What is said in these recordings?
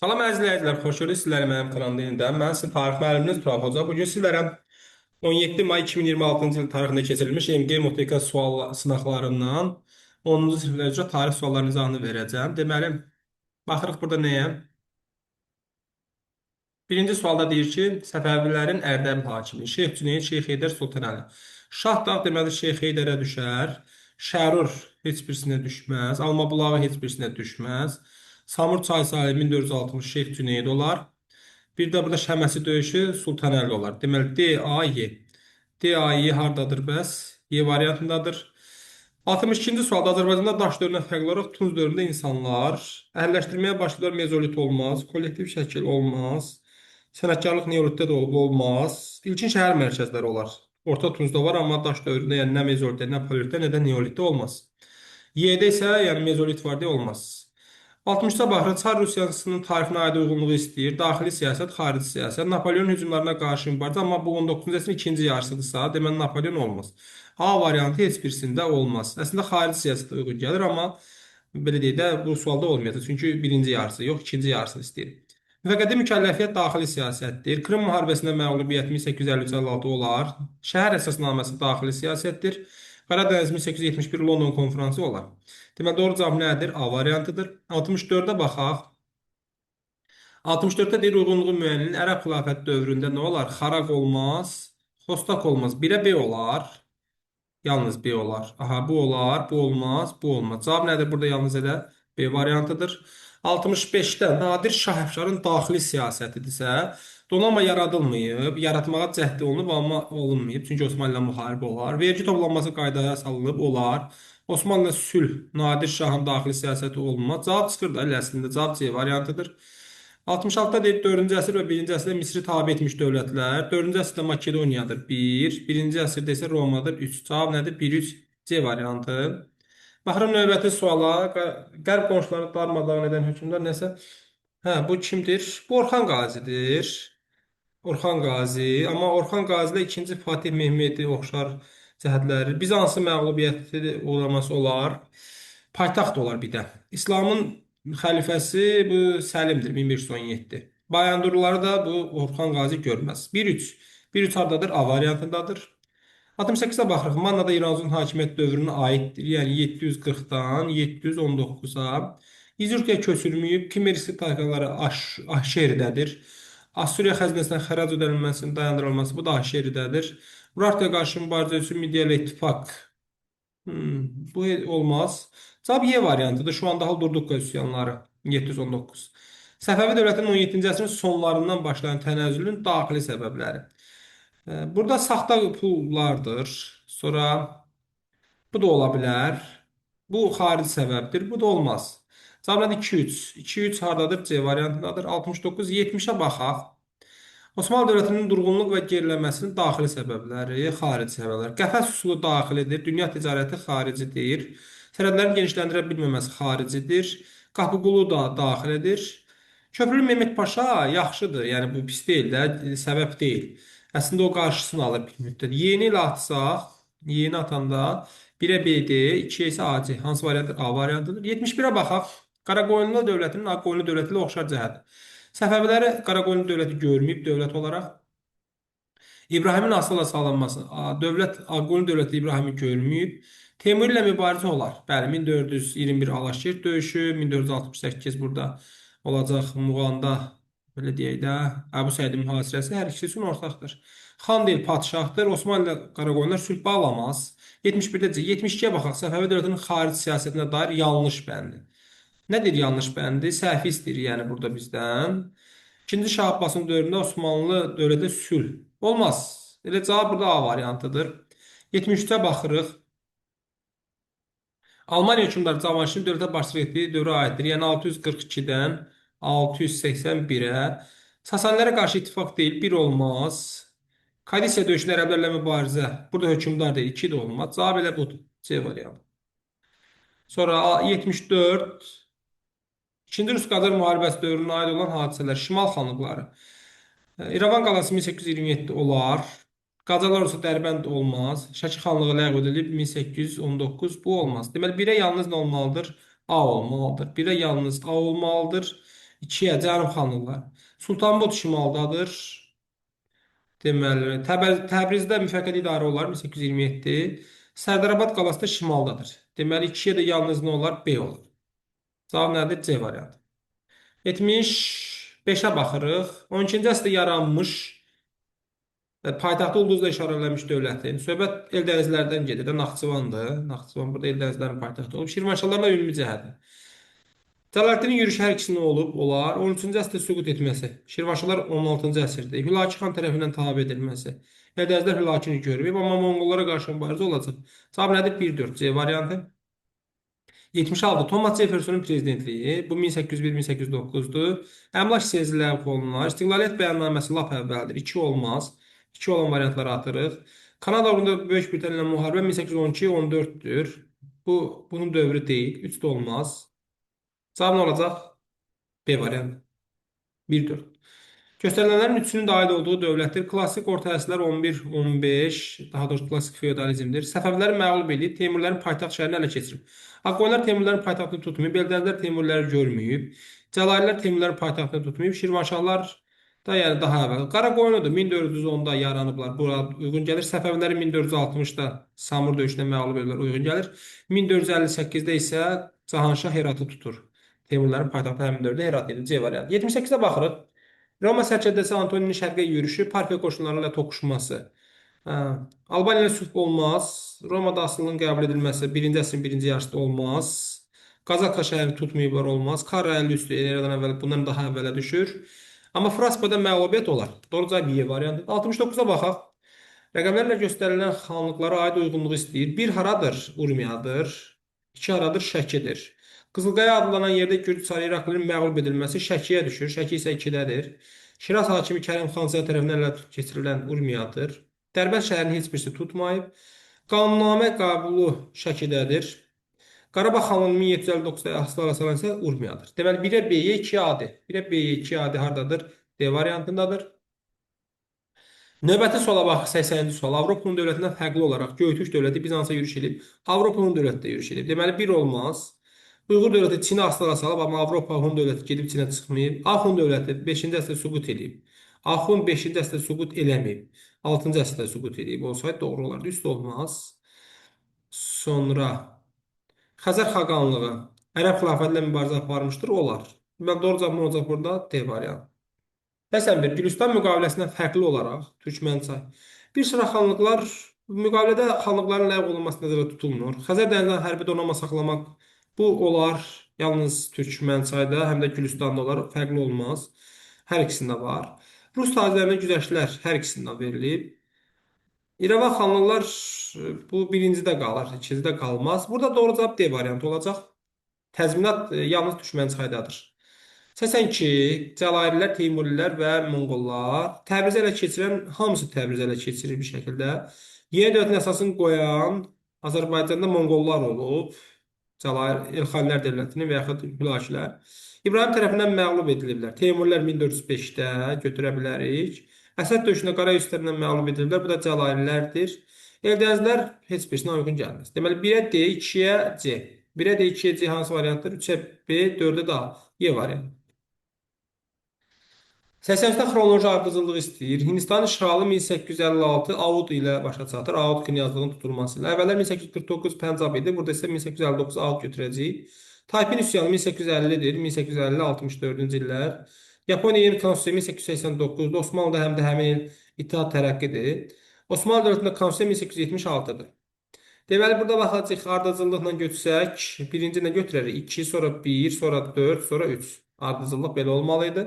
Salam əzizləyicilər, xoş gördük sizləri mənim kanalımda yenidən. Mən sizin tarix müəlliminiz Turan Hoca. Bugün sizlərə 17 may 2026-cı il tarixində keçirilmiş MG Muteka sual sınaqlarından 10-cu siniflər üzrə tarix suallarının izahını verəcəm. Deməli, baxırıq burada nəyə? Birinci sualda deyir ki, Səfəvilərin Ərdəbil hakimi Şeyx Cüneyd, Şeyx Heydər Sultanəli. Şahdağ deməli Şeyx Heydərə düşər. Şərur heç birisinə düşməz. Almabulağı heç birisinə düşməz. Samur çay sahili 1460 Şeyx Cüneyd olar. Bir də burada Şəməsi döyüşü Sultanəli olar. Deməli D, A, Y. D, A, Y hardadır bəs? Y variantındadır. 62-ci sualda Azərbaycanda daş dövründən fərqli olaraq Tunc dövründə insanlar əhəlləşdirməyə başladılar. Mezolit olmaz, kollektiv şəkil olmaz. Sənətkarlıq neolitdə də olub olmaz. İlkin şəhər mərkəzləri olar. Orta Tuncda var, amma daş dövründə yəni nə mezolitdə, nə paleolitdə, nə də neolitdə olmaz. Y-də isə yəni mezolit var deyə olmaz. 60-da baxırıq, Çar Rusiyasının tarixinə aid uyğunluğu istəyir. Daxili siyasət, xarici siyasət. Napolyon hücumlarına qarşı mübarizə, amma bu 19-cu əsrin ikinci yarısıdırsa, deməli Napolyon olmaz. A variantı heç birisində olmaz. Əslində xarici siyasətə uyğun gəlir, amma belə deyək də bu sualda olmayacaq. Çünki birinci yarısı yox, ikinci yarısını istəyir. Müvəqqəti mükəlləfiyyət daxili siyasətdir. Krım müharibəsində məğlubiyyət 1853-56 olar. Şəhər əsasnaməsi daxili siyasətdir. Qaradəniz 1871 London konfransı olar. Deməli, doğru cavab nədir? A variantıdır. 64-də baxaq. 64-də deyir, uyğunluğu müəyyinin ərəb xilafət dövründə nə olar? Xaraq olmaz, xostak olmaz. 1-ə B olar. Yalnız B olar. Aha, bu olar, bu olmaz, bu olmaz. Cavab nədir? Burada yalnız elə B variantıdır. 65-də Nadir Şah Əfşarın daxili siyasətidirsə, donanma yaradılmayıb, yaratmağa cəhd olunub, amma olunmayıb. Çünki Osmanlı ilə müharibə olar. Vergi toplanması qaydaya salınıb, olar. Osmanlı sülh, Nadir Şahın daxili siyasəti olmaz. Cavab çıxır da, əslində cavab C variantıdır. 66-da deyib 4-cü əsr və 1-ci əsrdə Misri tabe etmiş dövlətlər. 4-cü əsrdə Makedoniyadır 1, 1-ci əsrdə isə Romadır 3. Cavab nədir? 1-3 C variantı. Baxırım növbəti suala. Qərb qonşuları darmadağın edən hökmdar nəsə? Hə, bu kimdir? Bu Orxan Qazidir. Orxan Qazi. Amma Orxan Qazi ilə 2-ci Fatih Mehmedi oxşar cəhətləri. Bizansın məğlubiyyəti uğraması olar. Paytaxt olar bir də. İslamın xəlifəsi bu Səlimdir 1517. Bayandurluları da bu Orxan Qazi görməz. 1-3. 1-3 hardadır? A variantındadır. 68-ə baxırıq. Mannada İranzun hakimiyyət dövrünə aiddir. Yəni 740-dan 719-a. İzürkə köçürməyib, Kimerisi tayfaları Aşşeridədir. Assuriya xəzinəsindən xərac ödənilməsinin dayandırılması bu da Aşşeridədir. Urartuya qarşı mübarizə üçün Midiyalı İttifaq. Bu olmaz. Cavab Y variantıdır. Şu anda Haldurduqqa üsyanları 719. Səfəvi dövlətinin 17-ci əsrin sonlarından başlayan tənəzzülün daxili səbəbləri. Burada saxta pullardır. Sonra bu da ola bilər. Bu xarici səbəbdir. Bu da olmaz. Cavab nədir? 2-3. 2-3 hardadır? C variantındadır. 69, 70-ə baxaq. Osmanlı dövlətinin durğunluq və gerilənməsinin daxili səbəbləri, xarici səbəblər. Qəfəs üsulu daxilidir, dünya ticarəti xaricidir. Sərhədlərin genişləndirə bilməməsi xaricidir. Qapıqulu da daxilidir. Köprülü Mehmet Paşa yaxşıdır, yəni bu pis deyil də, səbəb deyil. Əslində o qarşısını alır bir müddət. Yeni ilə atsaq, yeni atanda 1-ə BD, 2-yə isə AC. Hansı variantdır? A variantıdır. 71-ə baxaq. Qaraqoyunlu dövlətinin Ağqoyunlu dövləti ilə oxşar cəhət. Səfəviləri Qaraqoyunlu dövləti görməyib dövlət olaraq. İbrahimin asıla salınması. Dövlət Ağqoyunlu dövləti İbrahimi görməyib. Teymur ilə mübarizə olar. Bəli, 1421 Alaşehir döyüşü, 1468 burada olacaq Muğanda, belə deyək də, Əbu Səidin mühasirəsi hər ikisi üçün ortaqdır. Xandil padşahdır. Osmanlı ilə Qaraqoyunlar sülh bağlamaz. 71-də C. 72-yə baxaq. Səfəvi dövlətinin xarici siyasətinə dair yanlış bəndi. Nədir yanlış bəndi? Səhvi istəyir, yəni burada bizdən. İkinci Şah Abbasın dövründə Osmanlı dövləti sülh. Olmaz. Elə cavab burada A variantıdır. 73-ə baxırıq. Almaniya hökmdarı Cavanşirin dövlətə başçılıq etdiyi dövrə aiddir. Yəni 642-dən 681-ə. Sasanilərə qarşı ittifaq deyil, 1 olmaz. Kadisiya döyüşündə ərəblərlə mübarizə. Burada hökmdar deyil, 2 də olmaz. Cavab elə budur. C variantı. Sonra 74 İkinci Rus-Qacar müharibəsi dövrünə aid olan hadisələr, Şimal xanlıqları. İrəvan qalası 1827 olar. Qacarlar olsa Dərbənd olmaz. Şəki xanlığı ləğv edilib 1819 bu olmaz. Deməli 1-ə yalnız nə olmalıdır? A olmalıdır. 1-ə yalnız A olmalıdır. 2-yə Cənub xanlıqlar. Sultanbud şimaldadır. Deməli, Təbrizdə müvəqqəti idarə olar 1827. Sərdarabad qalası da şimaldadır. Deməli, 2-yə də yalnız nə olar? B olar. Cavab nədir? C variantı. 75-ə baxırıq. 12-ci əsrdə yaranmış paytaxtı ulduzla işarələnmiş dövlətin. Söhbət Eldənizlərdən gedir də Naxçıvandır. Naxçıvan burada Eldənizlərin paytaxtı olub. Şirvanşahlarla ümumi cəhəti. Cəlaləddinin yürüşü hər ikisində olub, olar. 13-cü əsrdə süqut etməsi. Şirvanşahlar 16-cı əsrdə. Hülaki xan tərəfindən tabe edilməsi. Eldənizlər hülakini görməyib, amma Monqollara qarşı mübarizə olacaq. Cavab nədir? 1-4 C variantı. 76. Thomas Jeffersonun prezidentliyi. Bu 1801-1809-dur. Əmlak siyasi ləğv olunar. İstiqlaliyyət bəyannaməsi lap əvvəldir. 2 olmaz. 2 olan variantları atırıq. Kanada uğrunda Böyük Britaniya ilə müharibə 1812-14-dür. Bunun dövrü deyil. 3 də olmaz. Cavab nə olacaq? B variantı. 1-4. Göstərilənlərin üçünün də aid olduğu dövlətdir. Klassik orta əsrlər 11-15, daha doğrusu klassik feodalizmdir. Səfəviləri məğlub edib, Teymurlərin paytaxt şəhərini ələ keçirib. Ağqoyunlar Teymurlərin paytaxtını tutmayıb, Eldənizlər Teymurləri görməyib, Cəlalilər Teymurlərin paytaxtını tutmayıb, Şirvanşahlar da yəni daha əvvəl. Qaraqoyunludur, 1410-da yaranıblar. Bura uyğun gəlir. Səfəviləri 1460-da Samur döyüşündə məğlub ediblər, uyğun gəlir. 1458-də isə Cahanşah Heratı tutur. Teymurlərin paytaxtı həmin dövrdə Herat idi. C variantı. 78-də baxırıq. Roma sərkərdəsi Antoninin şərqə yürüşü, Parfiya qoşunları ilə toqquşması. Hə. Albaniya ilə sülh olmaz. Romada asılılığın qəbul edilməsi 1-ci əsrin 1-ci yarısında olmaz. Qazaka şəhəri tutmayıblar olmaz. Kara 53 eradan əvvəl bundan daha əvvələ düşür. Amma Fraspada məğlubiyyət olar. Doğru cavab Y variantı. 69-a baxaq. Rəqəmlərlə göstərilən xanlıqlara aid uyğunluğu istəyir. 1 haradır? Urmiyadır. 2 haradır? Şəkidir. Qızılqaya adlanan yerdə Gürcü çarı İraqlının məğlub edilməsi Şəkiyə düşür. Şəki isə 2-dədir. Şiraz hakimi Kərim Xanzədə tərəfindən ələ keçirilən Urmiyadır. Dərbənd şəhərinin heç birisi tutmayıb. Qanunnamə qəbulu Şəkidədir. Qarabağ xanlığının 1759-da asılı salan isə Urmiyadır. Deməli 1-ə B-yə 2-yə A-dir. 1-ə B-yə 2-yə A-dir hardadır? D variantındadır. Növbəti suala bax, 80-ci sual. Avropanın dövlətindən fərqli olaraq Göytürk dövləti Bizansa yürüş edib, Avropanın dövləti də yürüş edib. Deməli 1 olmaz. Uyğur dövləti Çini asılı salıb, amma Avropa Hun dövləti gedib Çinə çıxmayıb. Axun dövləti 5-ci əsrdə süqut edib. Axun 5-ci əsrdə süqut eləməyib. 6-cı əsrdə süqut edib. Olsaydı doğru olardı. Üst olmaz. Sonra Xəzər xaqanlığı Ərəb xilafəti ilə mübarizə aparmışdır. Olar. Deməli doğru cavab nə olacaq burada? D variantı. 81. Gülüstan müqaviləsindən fərqli olaraq Türkmənçay. Bir sıra xanlıqlar müqavilədə xanlıqların ləğv olunması nəzərdə tutulmur. Xəzər dənizindən hərbi donanma saxlamaq bu olar yalnız Türkmənçayda, həm də Gülüstanda olar, fərqli olmaz. Hər ikisində var. Rus tacirlərinə güzəştlər hər ikisində verilib. İrəvan xanlıqlar bu birincidə qalır, ikincidə qalmaz. Burada doğru cavab D variantı olacaq. Təzminat yalnız Türkmənçaydadır. 82. Cəlalilər, Teymurilər və Monqollar Təbrizi ələ keçirən, hamısı Təbrizi ələ keçirir bir şəkildə. Yeni dövlətin əsasını qoyan Azərbaycanda Monqollar olub. Cəlalilər, Elxanilər dövlətini və yaxud Hülakilər. İbrahim tərəfindən məğlub ediliblər. Teymurilər 1405-də götürə bilərik. Əsəd döyüşündə Qara Yusiflərlə məğlub ediliblər. Bu da Cəlalilərdir. Eldənizlər heç birisinə uyğun gəlməz. Deməli 1-ə D, 2-yə C. 1-ə D, 2-yə C hansı variantdır? 3-ə B, 4-ə də A. Y variantı. 80-də xronoloji ardıcıllıq istəyir. Hindistan işğalı 1856 Aud ilə başa çatır. Aud knyazlığının tutulması ilə. Əvvəllər 1849 Pəncab idi. Burada isə 1859 Aud götürəcəyik. Taypin üsyanı 1850-dir. 1850-64-cü illər. Yaponiya yeni konstitusiya 1889-da. Osmanlıda həm də həmin il İttihat Tərəqqidir. Osmanlı dövlətində konstitusiya 1876-dır. Deməli, burada baxacaq ardıcıllıqla götürsək, birinci nə götürərik? 2, sonra 1, sonra 4, sonra 3. Ardıcıllıq belə olmalıydı.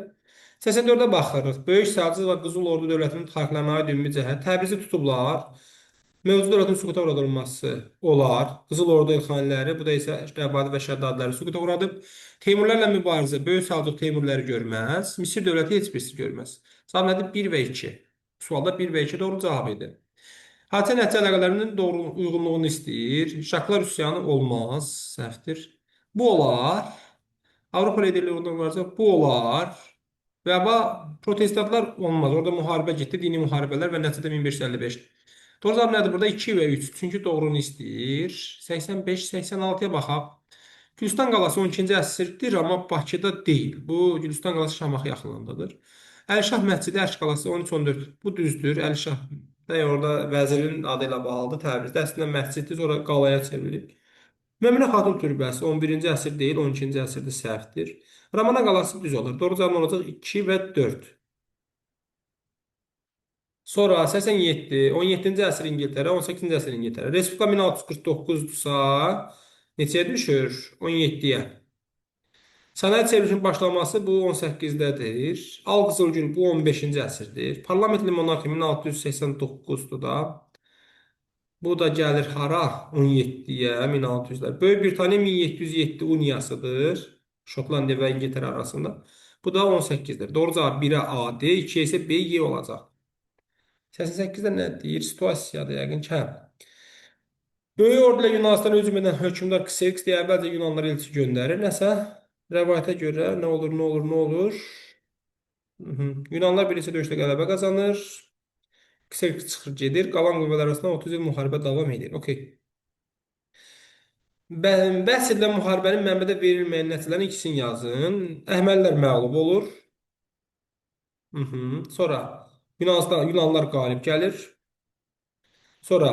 84-ə baxırıq. Böyük Səlcuq və Qızıl Ordu dövlətinin tarixlərinə aid ümumi cəhət. Təbrizi tutublar. Mövcud dövlətin süquta uğradılması olar. Qızıl Ordu Elxaniləri, bu da isə Əbadi və Şəddadları süquta uğradıb. Teymurlərlə mübarizə Böyük Səlcuq Teymurləri görməz. Misir dövləti heç birisi görməz. Cavab nədir? 1 və 2. Sualda 1 və 2 doğru cavab idi. Hadisə nəticə əlaqələrinin doğru uyğunluğunu istəyir. Şaklar üsyanı olmaz. Səhvdir. Bu olar. Avropa liderliyi ondan varsa bu olar. Və protestantlar olmaz. Orada müharibə getdi, dini müharibələr və nəticədə 1555. Doğru cavab nədir burada? 2 və 3. Çünki doğrunu istəyir. 85, 86-ya baxaq. Gülüstan qalası 12-ci əsrdir, amma Bakıda deyil. Bu Gülüstan qalası Şamaxı yaxınlığındadır. Əlişah məscidi Ərs qalası 13-14. Bu düzdür. Əlişah da orada vəzirin adı ilə bağlıdır Təbrizdə. Əslində məsciddir, sonra qalaya çevrilib. Möminə xatun türbəsi 11-ci əsr deyil, 12-ci əsrdə səhvdir. Ramana qalası düz olur. Doğru cavab olacaq 2 və 4. Sonra 87, 17-ci əsr İngiltərə, 18-ci əsr İngiltərə. Respublika 1649-dursa neçəyə düşür? 17-yə. Sənaye çevrilişinin başlaması bu 18-dədir. Al Qızılgül bu 15-ci əsrdir. Parlamentli monarxiya 1689-dur da. Bu da gəlir hara? 17-yə, 1600-lər. Böyük Britaniya 1707 uniyasıdır. Şotlandiya və İngiltərə arasında. Bu da 18-dir. Doğru cavab 1-ə A-dir, 2-yə isə B, Y olacaq. 88-də nə deyir? Situasiyadır yəqin ki, hə. Böyük ordu ilə Yunanıstan hücum edən hökmdar Kserks deyə əvvəlcə Yunanlılara elçi göndərir. Nəsə rəvayətə görə nə olur, nə olur, nə olur? Yunanlar birisi döyüşdə qələbə qazanır. Kserks çıxır gedir. Qalan qüvvələr arasında 30 il müharibə davam edir. Okey. Bəhs edilən müharibənin mənbədə verilməyən nəticələrin ikisini yazın. Əhmənilər məğlub olur. Sonra Yunanlar qalib gəlir. Sonra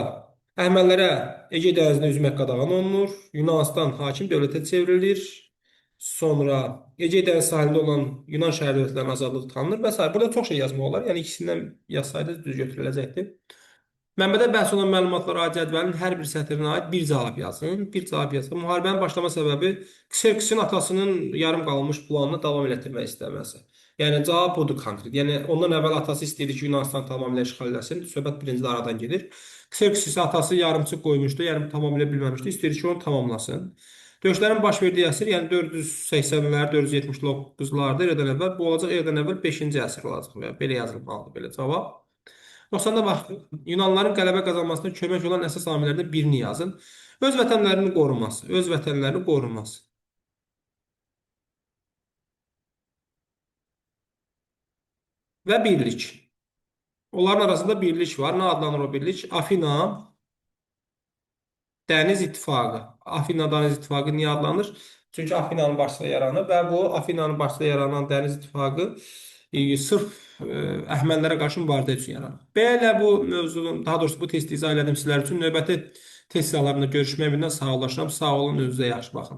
Əhəmənilərə Ege dənizində üzmək qadağan olunur. Yunanistan hakim dövlətə çevrilir. Sonra Ege dəniz sahilində olan Yunan şəhər dövlətlərinin azadlığı tanınır və s. Burada çox şey yazmaq olar. Yəni ikisindən yazsaydınız düz götürüləcəkdir. Mənbədə bəhs olunan məlumatlara aid cədvəlin hər bir sətrinə aid bir cavab yazın. Bir cavab yazın. Müharibənin başlama səbəbi Kserksin atasının yarım qalmış planını davam etdirmək istəməsi. Yəni cavab budur konkret. Yəni ondan əvvəl atası istəyirdi ki, Yunanistan tamamilə işğal eləsin. Söhbət birinci aradan gedir. Kserks isə atası yarımçıq qoymuşdu, yəni tamamilə bilməmişdi. İstəyir ki, onu tamamlasın. Döyüşlərin baş verdiyi əsr, yəni 480-lər, 479-larda eradan əvvəl, bu olacaq eradan əvvəl 5-ci əsr olacaq və belə yazılmalıdır belə cavab. 90-da baxın, Yunanların qələbə qazanmasına kömək olan əsas amillərdən birini yazın. Öz vətənlərinin qorunması, öz vətənlərinin qorunması. Və birlik. Onların arasında birlik var. Nə adlanır o birlik? Afina Dəniz İttifaqı. Afina Dəniz İttifaqı niyə adlanır? Çünki Afinanın başçılığı yaranır və bu Afinanın başçılığı yaranan Dəniz İttifaqı sırf Əhəmənilərə qarşı mübarizə üçün yaranır. Belə bu mövzunun, daha doğrusu bu testi izah elədim sizlər üçün. Növbəti test sıralarında görüşmək ümidilə sağollaşıram. Sağ olun, özünüzə yaxşı baxın.